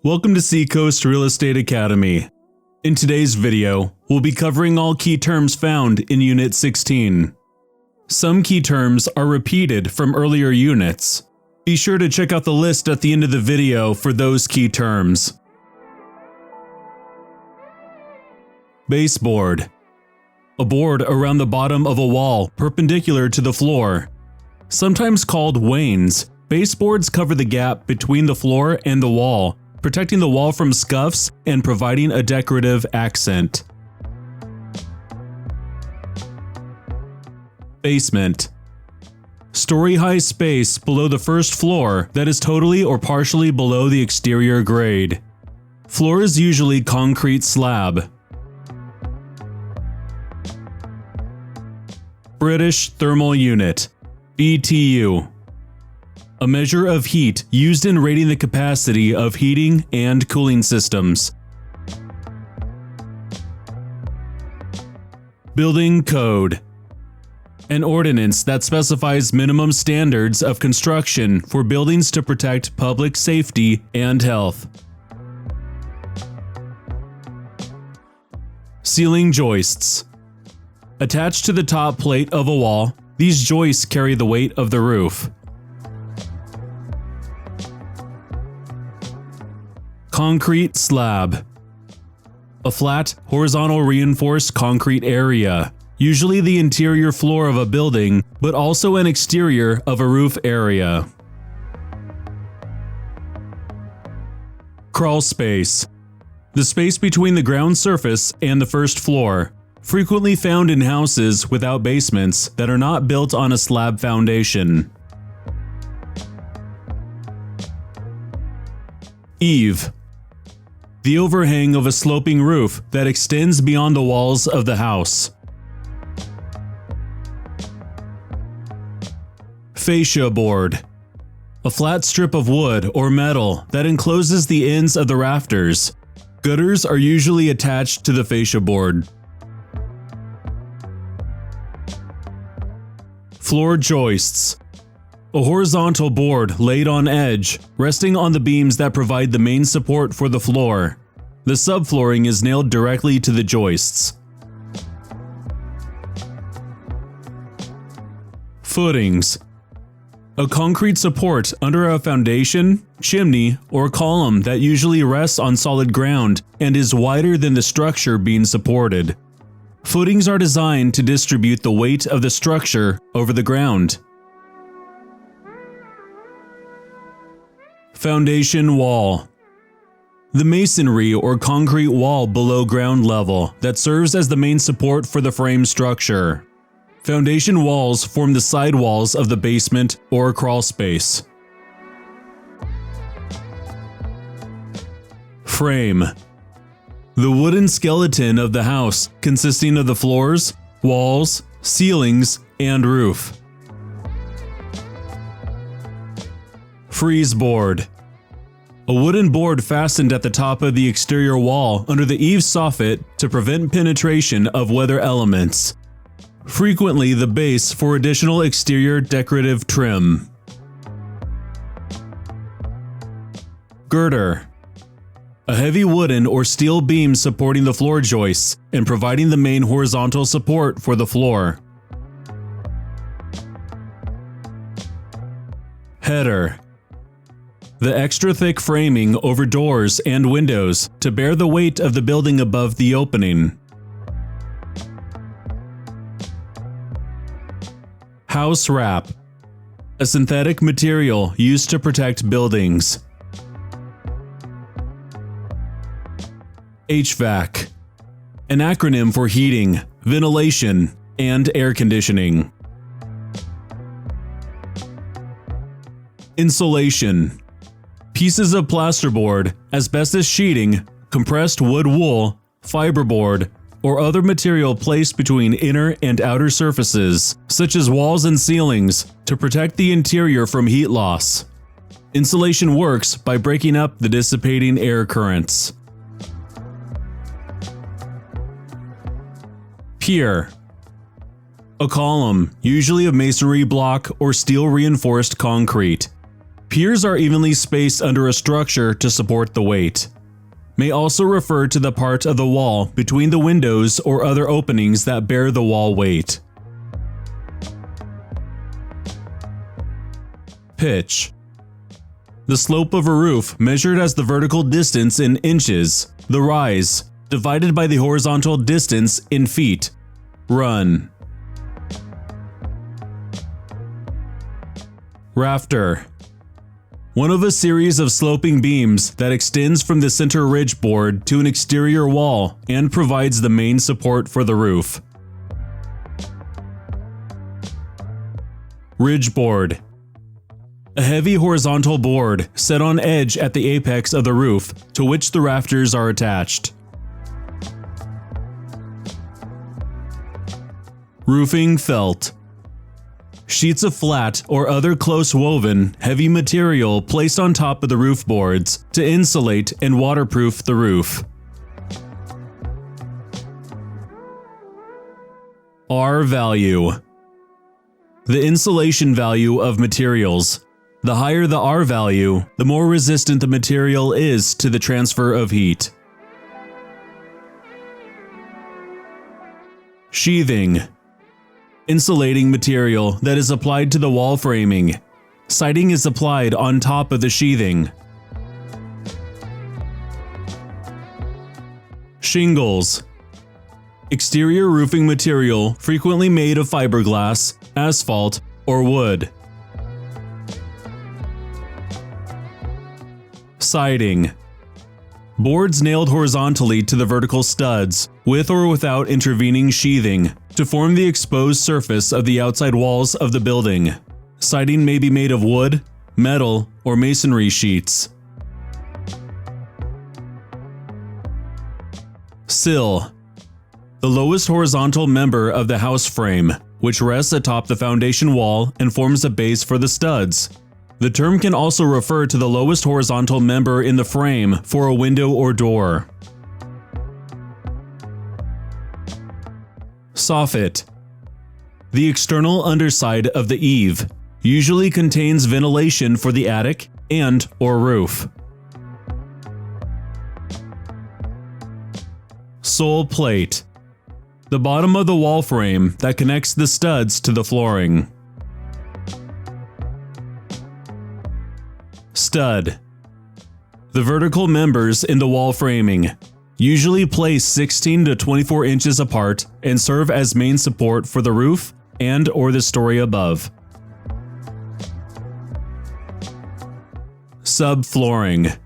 Welcome to Seacoast Real Estate Academy. In today's video, we'll be covering all key terms found in Unit 16. Some key terms are repeated from earlier units. Be sure to check out the list at the end of the video for those key terms. Baseboard. A board around the bottom of a wall perpendicular to the floor. Sometimes called wains, baseboards cover the gap between the floor and the wall, protecting the wall from scuffs and providing a decorative accent. Basement. Story-high space below the first floor that is totally or partially below the exterior grade. Floor is usually concrete slab. British Thermal Unit, BTU. A measure of heat used in rating the capacity of heating and cooling systems. Building Code. An ordinance that specifies minimum standards of construction for buildings to protect public safety and health. Ceiling joists. Attached to the top plate of a wall, these joists carry the weight of the roof. Concrete slab. A flat, horizontal reinforced concrete area, usually the interior floor of a building, but also an exterior of a roof area. Crawl space. The space between the ground surface and the first floor, frequently found in houses without basements that are not built on a slab foundation. Eave. The overhang of a sloping roof that extends beyond the walls of the house. Fascia board. A flat strip of wood or metal that encloses the ends of the rafters. Gutters are usually attached to the fascia board. Floor joists. A horizontal board laid on edge, resting on the beams that provide the main support for the floor. The subflooring is nailed directly to the joists. Footings. A concrete support under a foundation, chimney, or column that usually rests on solid ground and is wider than the structure being supported. Footings are designed to distribute the weight of the structure over the ground. Foundation wall. The masonry or concrete wall below ground level that serves as the main support for the frame structure. Foundation walls form the side walls of the basement or crawl space. Frame. The wooden skeleton of the house consisting of the floors, walls, ceilings, and roof. Frieze board. A wooden board fastened at the top of the exterior wall under the eave soffit to prevent penetration of weather elements. Frequently the base for additional exterior decorative trim. Girder. A heavy wooden or steel beam supporting the floor joists and providing the main horizontal support for the floor. Header. The extra thick framing over doors and windows to bear the weight of the building above the opening. House wrap. A synthetic material used to protect buildings. HVAC. An acronym for heating, ventilation, and air conditioning. Insulation. Pieces of plasterboard, asbestos sheeting, compressed wood wool, fiberboard, or other material placed between inner and outer surfaces, such as walls and ceilings, to protect the interior from heat loss. Insulation works by breaking up the dissipating air currents. Pier. A column, usually of masonry block or steel reinforced concrete. Piers are evenly spaced under a structure to support the weight. May also refer to the part of the wall between the windows or other openings that bear the wall weight. Pitch. The slope of a roof measured as the vertical distance in inches, the rise, divided by the horizontal distance in feet. Run. Rafter. One of a series of sloping beams that extends from the center ridge board to an exterior wall and provides the main support for the roof. Ridge board. A heavy horizontal board set on edge at the apex of the roof to which the rafters are attached. Roofing felt. Sheets of flat or other close woven, heavy material placed on top of the roof boards to insulate and waterproof the roof. R value. The insulation value of materials. The higher the R value, the more resistant the material is to the transfer of heat. Sheathing. Insulating material that is applied to the wall framing. Siding is applied on top of the sheathing. Shingles. Exterior roofing material frequently made of fiberglass, asphalt, or wood. Siding. Boards nailed horizontally to the vertical studs, with or without intervening sheathing, to form the exposed surface of the outside walls of the building. Siding may be made of wood, metal, or masonry sheets. Sill. The lowest horizontal member of the house frame, which rests atop the foundation wall and forms a base for the studs. The term can also refer to the lowest horizontal member in the frame for a window or door. Soffit. The external underside of the eave usually contains ventilation for the attic and/or roof. Sole plate. The bottom of the wall frame that connects the studs to the flooring. Stud. The vertical members in the wall framing, usually placed 16 to 24 inches apart and serve as main support for the roof and/or the story above. Subflooring.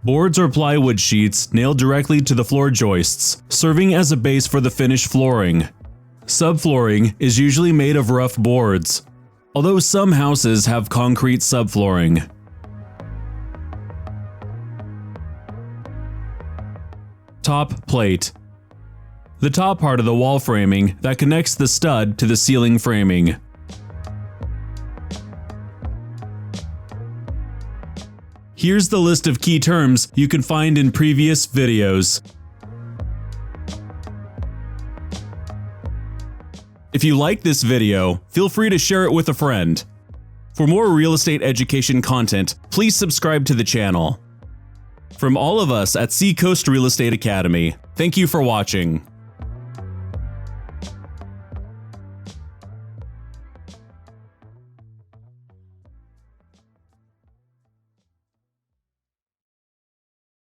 Boards or plywood sheets nailed directly to the floor joists, serving as a base for the finished flooring. Subflooring is usually made of rough boards, although some houses have concrete subflooring. Top plate. The top part of the wall framing that connects the stud to the ceiling framing. Here's the list of key terms you can find in previous videos. If you like this video, feel free to share it with a friend. For more real estate education content, please subscribe to the channel. From all of us at Seacoast Real Estate Academy, thank you for watching.